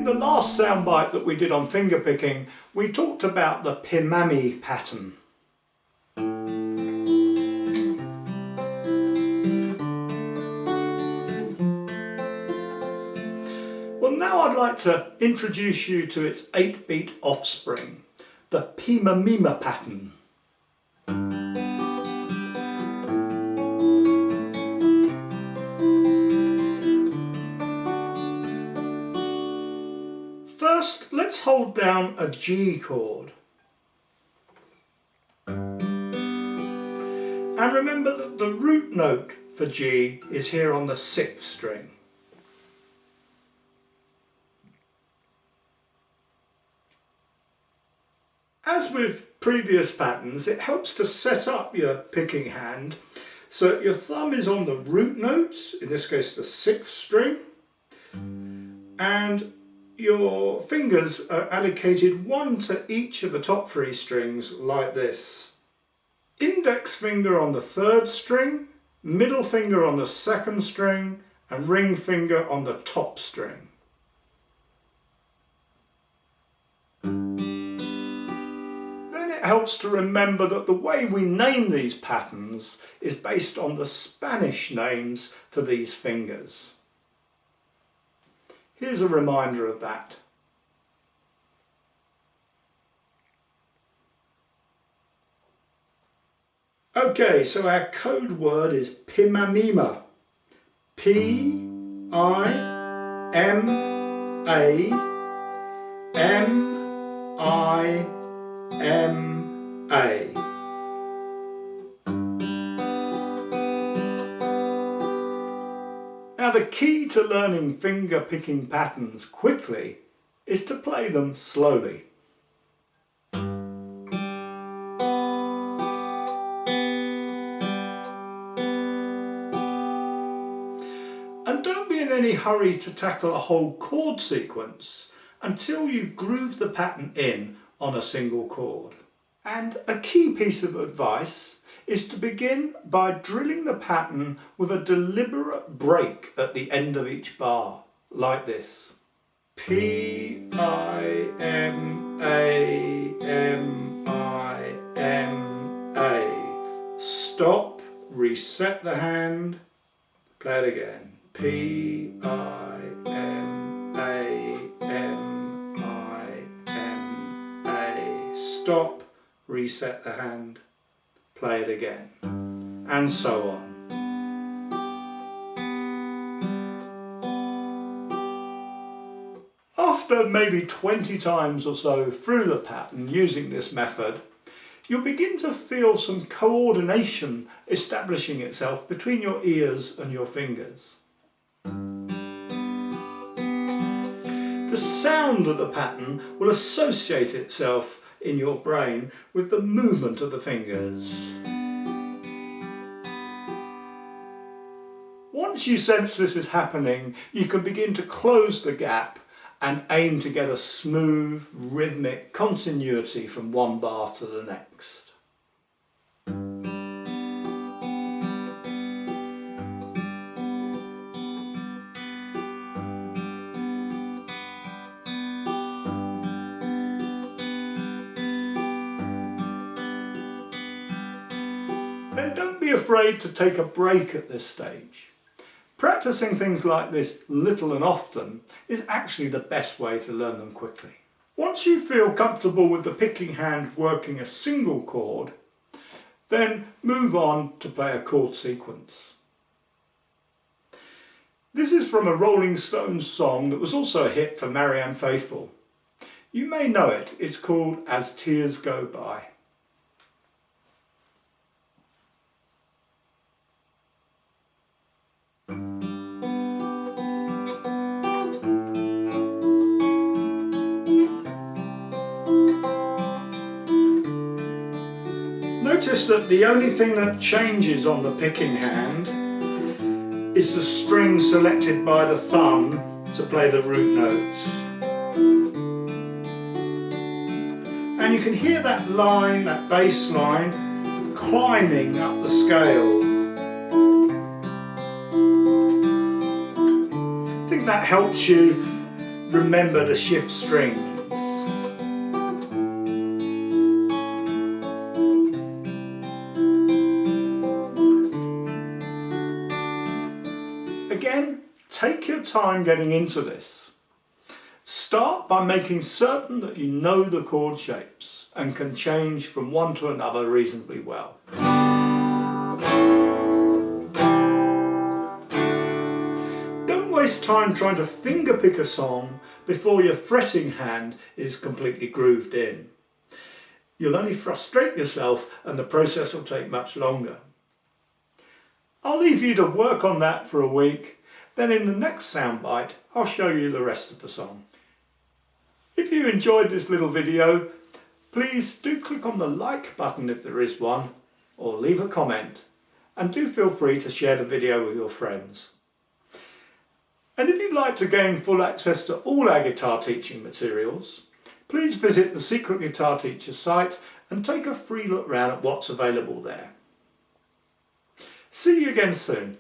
In the last soundbite that we did on fingerpicking, we talked about the PIMAMI pattern. Well, now I'd like to introduce you to its 8-beat offspring, the PIMAMIMA pattern. First, let's hold down a G chord. And remember that the root note for G is here on the 6th string. As with previous patterns, it helps to set up your picking hand so that your thumb is on the root note, in this case the 6th string, and your fingers are allocated one to each of the top 3 strings like this. Index finger on the 3rd string, middle finger on the 2nd string, and ring finger on the top string. Then it helps to remember that the way we name these patterns is based on the Spanish names for these fingers. Here's a reminder of that. Okay, so our code word is PIMAMIMA. P-I-M-A-M-I-M-A. Now the key to learning finger picking patterns quickly is to play them slowly. And don't be in any hurry to tackle a whole chord sequence until you've grooved the pattern in on a single chord. And a key piece of advice is to begin by drilling the pattern with a deliberate break at the end of each bar, like this. P-I-M-A-M-I-M-A. Stop, reset the hand, play it again. P-I-M-A-M-I-M-A. Stop, reset the hand, play it again, and so on. After maybe 20 times or so through the pattern using this method, you'll begin to feel some coordination establishing itself between your ears and your fingers. The sound of the pattern will associate itself in your brain with the movement of the fingers. Once you sense this is happening, you can begin to close the gap and aim to get a smooth, rhythmic continuity from one bar to the next. And don't be afraid to take a break at this stage. Practicing things like this little and often is actually the best way to learn them quickly. Once you feel comfortable with the picking hand working a single chord, then move on to play a chord sequence. This is from a Rolling Stones song that was also a hit for Marianne Faithfull. You may know it, it's called As Tears Go By. Notice that the only thing that changes on the picking hand is the string selected by the thumb to play the root notes. And you can hear that line, that bass line, climbing up the scale. I think that helps you remember to shift strings. Again, take your time getting into this. Start by making certain that you know the chord shapes and can change from one to another reasonably well. Don't waste time trying to fingerpick a song before your fretting hand is completely grooved in. You'll only frustrate yourself and the process will take much longer. I'll leave you to work on that for a week, then in the next soundbite I'll show you the rest of the song. If you enjoyed this little video, please do click on the like button if there is one, or leave a comment, and do feel free to share the video with your friends. And if you'd like to gain full access to all our guitar teaching materials, please visit the Secret Guitar Teacher site and take a free look round at what's available there. See you again soon.